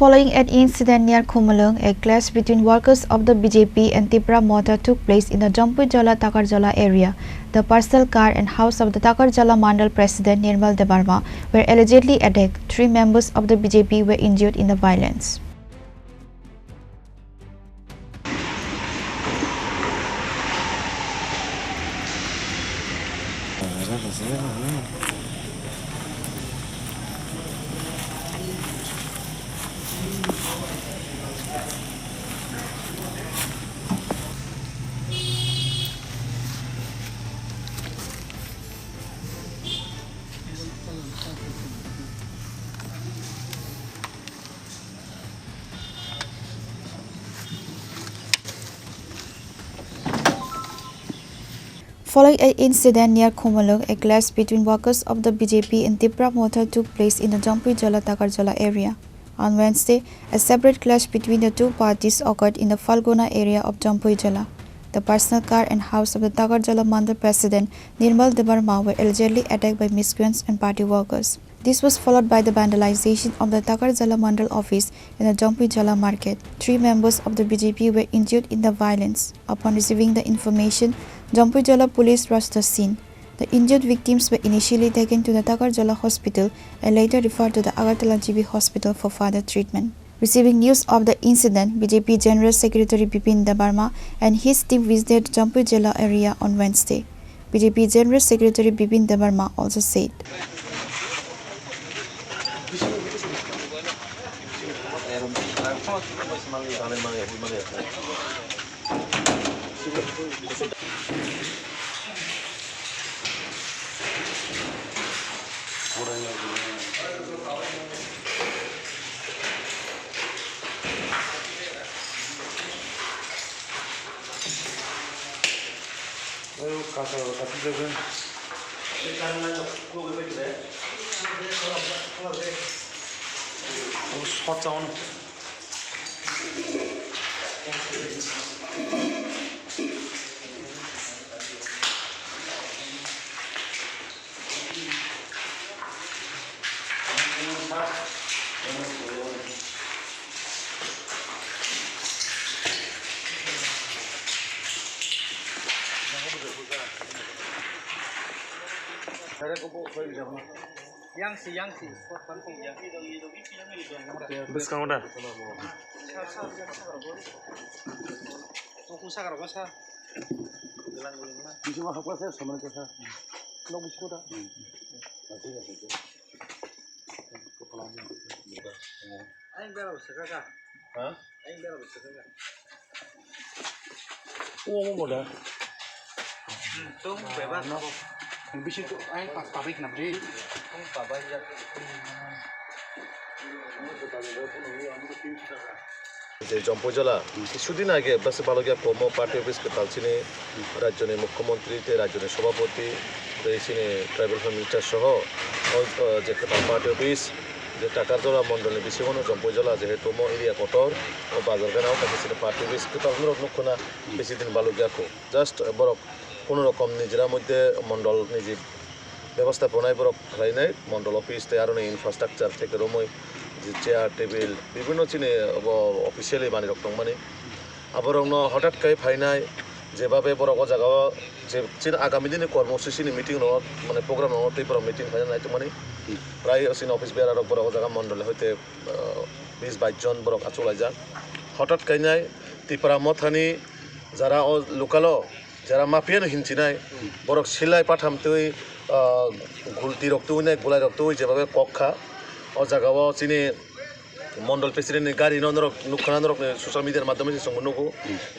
Following an incident near Khumulwng, a clash between workers of the BJP and Tipra Motha took place in the Jampuijala Takarjala area. The personal car and house of the Takarjala Mandal President Nirmal Debbarma were allegedly attacked. 3 members of the BJP were injured in the violence. Following an incident near Khumulwng, a clash between workers of the BJP and Tipra Motha took place in the Jampuijala Takarjala area. On Wednesday, a separate clash between the two parties occurred in the Falguna area of Jampuijala. The personal car and house of the Takarjala Mandal President Nirmal Debbarma were allegedly attacked by miscreants and party workers. This was followed by the vandalization of the Takarjala Mandal office in the Jampuijala market. 3 members of the BJP were injured in the violence. Upon receiving the information, Jampuijala police rushed the scene. The injured victims were initially taken to the Takarjala hospital and later referred to the Agartala GB hospital for further treatment. Receiving news of the incident, BJP General Secretary Tipra Debbarma and his team visited Jampuijala area on Wednesday. BJP General Secretary Tipra Debbarma also said, Jampuijala কিছুদিন আগে বাসে বালগিয়া promo party office কে তালচিনি রাজ্যের মুখ্যমন্ত্রী তে রাজ্যের সভাপতি চিনি tribal minister সহ যে পার্টি অফিস যে টাকারজলা মন্ডলের বিশেষণ জম্পুইজলা যেহেতু মো এরিয়া কটর ও বাজারগানাও তাকে পার্টি অফিস কে তাল নক্ষণা বেশি দিন বালগিয়াকো জাস্ট বরক কোনো রকম নিজেরা মধ্যে মন্ডল নিজে ব্যবস্থাপনায় বরক খাইনাই মন্ডল অফিস তে আরো ইনফ্রাস্ট্রাকচার থেকে রমই চেয়ার টেবিল বিভিন্ন চিনে অফিসিয়ালি বানি রক্তং মানে আবরং হঠাৎ কাই ফাইনাই যেভাবে বড় জায়গা যে চিন আগামী দিনে কর্মসূচি মিটিং মানে প্রোগ্রাম ত্রিপুরা মিটিং ফাইনা নাই তো মানে প্রায় চিন অফিস বেড়ার বড় জায়গা মন্ডলে হইতে 20-22 জন বড় চলাই যান হঠাৎ কাইনাই ত্রিপুরা মথানি যারা লোকাল যারা মাফিয়ানো হিনচিনাই বড় সিলাই পাঠামতই ঘুলতি রক্তই নাই গোলাই রক্তই যেভাবে কক্ষা ও জায়গাও চিনি মন্ডল প্রেসিডেন্ট গাড়ি নুখানা সোশ্যাল মিডিয়ার মাধ্যমে নুকু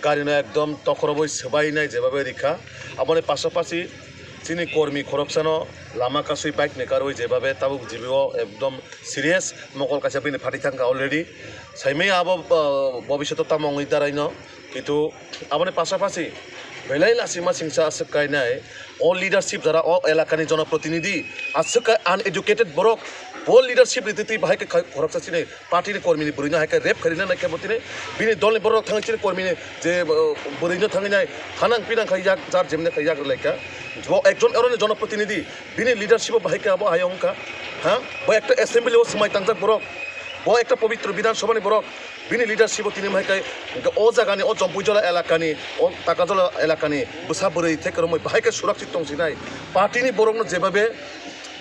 গাড়ি একদম তখরবই সবাই নাই যেভাবে রিখা আমার পাশাপাশি চিনি কর্মী খরকসানো লামা কাছুই বাইক নেকারই যেভাবে তাবুক জীবিও একদম সিরিয়াস মকল কাছে বিনে ফাটি থাকা অলরেডি সাইমেই আব ভবিষ্যৎ তামংই দাঁড়াইন কিন্তু আমার পাশাপাশি বেলাই লাসিমা সিংসা আসকাইনাই অল লিডারশিপ যারা এলাকানি জনপ্রতিনিধি আসকা আনএডুকেটেড বরক অল লিডারশিপ रीति बाहायके खरकसा चिने पार्टी कर्मी बुरैनो हायके रेप खरिना नायके बतिने बिनि दलनि बरक थांग चिने कर्मी जे बुरैनो थांगिनाय हानां पिनां खायजाक जार जेमने खायजाक लायका एकजन एरने जनप्रतिनिधि बिनि लिडारशिप बाहायके आबो हायंका हां बय एकटा असेंबली ओ समाय तांजाक बरक একটা পবিত্র বিধানসভানি বরক বিনি লিডারশিপ তিনি মাইকাই ও জায়গানি ও জম্পুইজলা এলাকানি ও তাকাজলা এলাকানি বসা বরই থেকে রমই বাহাইকে সুরক্ষিত দংসিনাই পার্টিनि বরকनो যেভাবে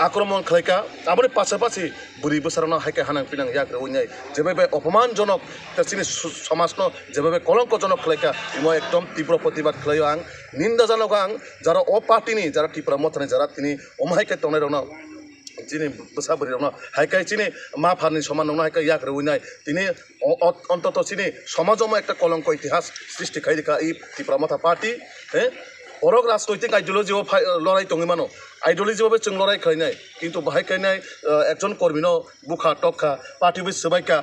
আক্রমণ খাইকা আবার পাশাপাশি বুড়ি বসারানো হাইকে হানাং পিনাং ইয়াক রইনাই যেভাবে অপমানজনক চিনি সমাজনো যেভাবে কলঙ্কজনক খাইকা ইমো একদম তীব্র প্রতিবাদ খাইও আং নিন্দাজনক আং যারা ও পার্টিনি যারা টিপ্রা মথানি যারা তিনি অমাহাইকে তংনাই রনো চিনি বসাবরি রনো হাইকাই চিনি মা ফানি সমান রনো হাইকা ইয়াক রইনাই তিনি অন্তত চিনি সমাজমো একটা কলঙ্ক ইতিহাস সৃষ্টি খাইরিকা এই টিপ্রা মথা পার্টি হ্যাঁ বরক রাজনৈতিক আইডিওলজিও লড়াই দङै মানো আইডিওলজিভাবে जों লড়াই খাইনাই কিন্তু বাহাই খাইনাই একজন কর্মীনো বুখা টকা পার্টিবি সবাইকা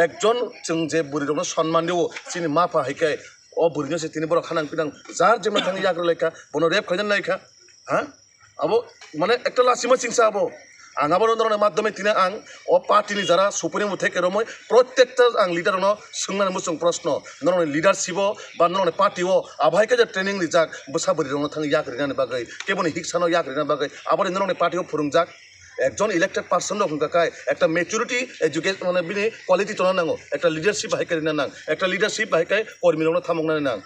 একজন जों যে বুড়িরনো সম্মান দেও চিনি মাফা হাইকাই ও বুড়িনো সে তিনি বড় খানাং পিনাং যার যেমন থাঙি ইয়াগ্রলাইকা বনো রেপ খাইনান নাইকা হ্যাঁ আবো মানে একটা লাসিমা চিংসা আবো आं आबादनि माध्यमे तिने आं ओ पार्टीनि जरा सुप्रीम थेके रमय प्रत्येकटा आं लिडारनो सोंनानै मुसुं प्रश्न नरनि लिडारशिप बा नरनि पार्टीओ आबाहायके जे ट्रेनिं रिजाक बोसाबरि रनो थाङि याग्रिनानि बागै केबनि हिक्सानो याग्रिनानि बागै आबादनि नरनि पार्टीओ फोरोंजाक একজন ইলেক্টেড পার্সন রকমকায় একটা ম্যাচুরিটি এডুকেশন মানে বিনি কোয়ালিটি তো নাঙ্গো একটা লিডারশিপ বাহাইকাই নাং একটা লিডারশিপ বাহাইকাই কর্মীরনো থামংনাनै নাং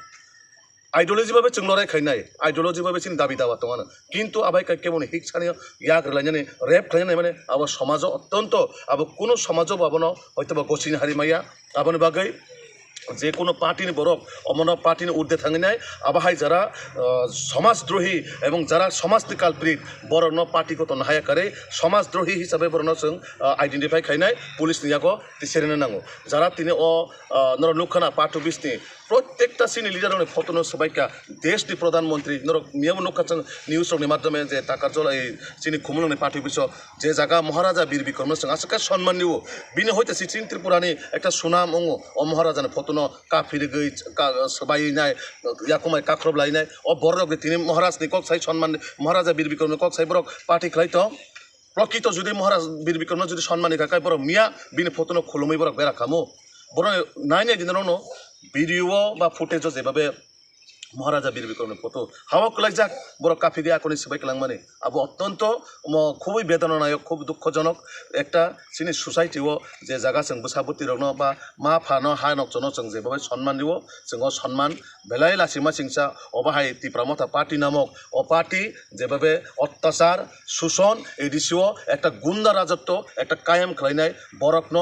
आइडियोलॉजी भावे जों लड़ाई खाइनाय आइडियोलॉजी भावे चिन दाबी दावा दङ किन्तु आबाय केमन हिक्सानि याग रलायनानै रेप खाइनाय माने आबो समाज अत्यंत आबो कोनो समाज बाबनो हयतोबा गसिनि हारिमाया आबोनि बागै जे कोनो पार्टीनि बरक अमन पार्टीनि उर्धे थांगिनाय आबाहाय जारा समाजद्रोही एवं जारा समाजनि कालप्रिट बरन पार्टीको तो नाहाया करे समाजद्रोही हिसाबै बरन जों आइडेन्टिफाइ खाइनाय पुलिसनि यागो तिसेरनो नांगौ जारा तिनि अ नर लुखाना पार्टी बिसनि प्रत्येकटा सिनि लिडारनि फटनो सबाइका देशनि प्रधानमन्त्री नर मियाव नखाचों निउसनि माध्यमे जे ताकारजला चिनि खुमुलुंनि पार्टी बिस जे जागा महाराजा बीर बिक्रम जों आसका सम्मान निउ बिनि हयतो चिन त्रिपुरानि एकटा सुनाम अंगो अ महाराजानि फटनो काफिरि गई सबाइनाय याकुमाय काख्रब लाइनाय अ बरक तिनि महाराजनि कक साइ सम्मान महाराजा बीर बिक्रमनि कक साइ बरक पार्टी खलाइथ प्रकृत जुदि महाराज बीर बिक्रम जुदि सम्माननि थाखाय बरक मिया बिनि फटनो खुलुमै बरक बेरा खामो बर नायनाय दिनावनो ভিডিও বা ফুটেজ যেভাবে মহারাজা বীর বিক্রমের ফটো হাওয়া কলাইজাক বড় কাফি গিয়ে আকনি সবাই কালাং মানে আবু অত্যন্ত খুবই বেদনানায়ক খুব দুঃখজনক একটা চিনি সোসাইটিও যে জায়গা जों বসাবতি রন বা মা ফানো হানক জন जों যেভাবে সম্মান দিব जों সম্মান বেলাই লাসিমা সিংসা অবাহাই টিপ্রা মথা পার্টি নামক ও পার্টি যেভাবে অত্যাচার শোষণ এডিসিও একটা গুন্ডা রাজত্ব একটা কায়েম খালাইনাই বরকন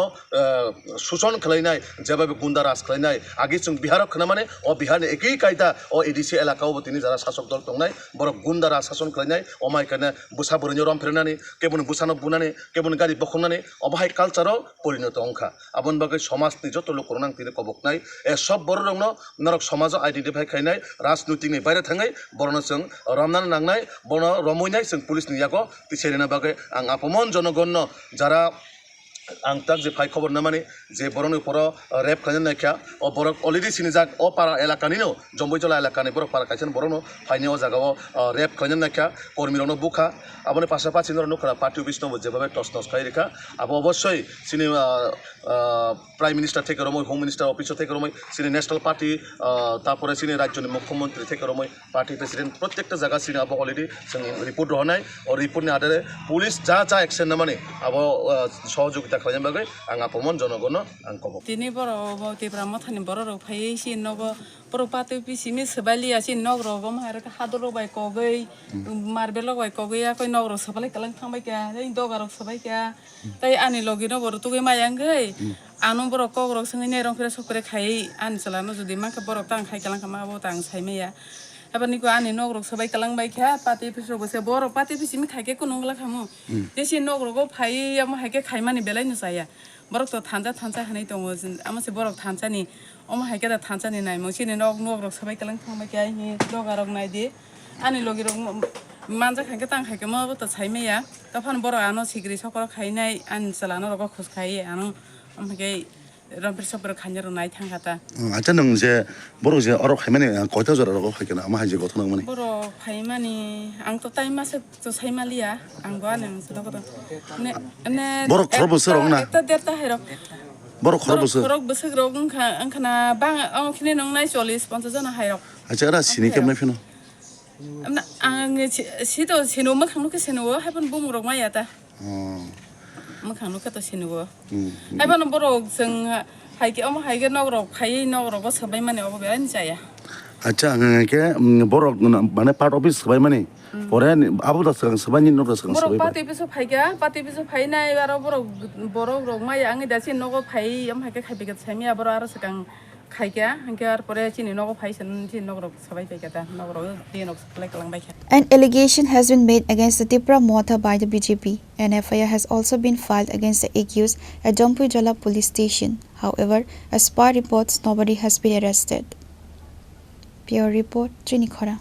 শোষণ খালাইনাই যেভাবে গুন্ডা রাজ খালাইনাই আগে जों বিহারক খানা মানে ও বিহারनि একই কায়দা ও এডিসি এলাকাও তিনি যারা শাসক দল দंनाय বড় গুন্ডারা শাসন খালাইনাय অমাইখানে বুসা বরিনি রম ফেরনানি কেবন বুসানো বুনানি কেবন গাড়ি বখনানি অবাহাই কালচারও পরিণত অংখা আবন বাগै समाजनि যত লোক করনাং তিনি কবকনাय এ সব বড় রংनो নরক সমাজ আইডেন্টিফाइ খাইनाय राजनीतिनि বাইরে थाङै बरनो जों रमनान नांनाय बन रमयनाय जों पुलिसनि यागो तिसेरेना बागै आं अपमान जनगण যারা आं तक जे फाइ खबर ना माने जे बरनि पर रेप खाइनाय नायखा अ बरक अलरेडि सिनि जाक अ पारा एलाकानिनो जम्बुइजला एलाकानि बर पारा खाइसन बरनो फाइनि अ जागाव रेप खाइनाय नायखा कर्मिरनो बुखा आबनि पासापासि नर नखरा पार्टी अफिस नबो जेबाबे टस टस खाइ रेखा आबो अवश्य सिनि प्राइम मिनिस्टार থেকে রমই হোম মিনিস্টার অফিস থেকে রমই সিনি ন্যাশনাল পার্টি তারপরে সিনি রাজ্যनि মুখ্যমন্ত্রী থেকে রমই পার্টি প্রেসিডেন্ট প্রত্যেকটা জায়গা সিনি আবো অলরেডি जों রিপোর্ট রহনাय ও রিপোর্টनि আধারে পুলিশ যা যা অ্যাকশন না মানে আবো সহযোগিতা খাইनाय बागै आं अपमान जनगण आं कब दिनै बर' टिप्रा मथानि बर' रौ फायै सि नग बर' पाते पिसिमि सबालिया सि नग रग मार हादर बाय कगै मारबे लगाय कगै आखै नग र सबालाय कलां थांबाय क्या नै दगार सबाय क्या तै आनि लगिनो बर' तुगै मायांगै आनु बर' कग रग संगै नेरं फेर सकरे खाय आनि चलानो जुदि माखा बर' तां खाय कलां खामा बो तां साइमेया एबारनिको आनि नगरक सबाय कलां बायखा पाते पिसरबो से बर' पाते पिसिमि खायके कुनुंगला खामु जेसि नगरगो फाय आम हायके खायमानि बेलायनो जाया बरक तो थांजा थांजा हनै दङ आमसे बरक थांजानि अम हायके दा थांजानि नाय मसिनि नगरक सबाय कलां थांबाय क्या हि दगारक नायदि आनि लगिरक मानजा खायके तां खायके मबो तो साइमेया तफान बर' आनो सिग्रि सकरा खायनाय आनि चलानो रग खुस खाय आनो अमके रंफिर सबर खान्यर नाय थांगाता आचा नों जे बर' जे अर खायमाने कयता जरा रग खायकेना मा हायजे गथन माने बर' खायमानि आं तो टाइम मासे तो साइमालिया आं गवा नों सदगद ने बर' खर बोसोर रंना एकता देरता हेरक बर' खर बोसोर खरक बोसोर रग अंखाना बां अंखिने नों नाय 40-50 जना हायरक आचा रा सिनि केमनाय फेनो आं सितो सेनो मखांनो के सेनो हाबन बुमरक मायाता mukha no kata sinugo ai bana borok jeng haike am haike nogrok phai nogrok ko sabai mane obo beran jaya acha ke borok mane part office sabai mane pore abu da sang sabai ni no da sang borok sabai pati bisu phai nai baro borok rok mai angi da sin nogo phai am haike khai bigat sami abaro aro sakang khaika hangke ar pore chini nogo phai san chin nogrok sabai pekata nogrok dinok sabai kalang bai. An allegation has been made against the Tipra Motha by the BJP. An FIR has also been filed against the accused at Jampuijala police station. However, as per reports, nobody has been arrested. Pure report, Chini Khorang.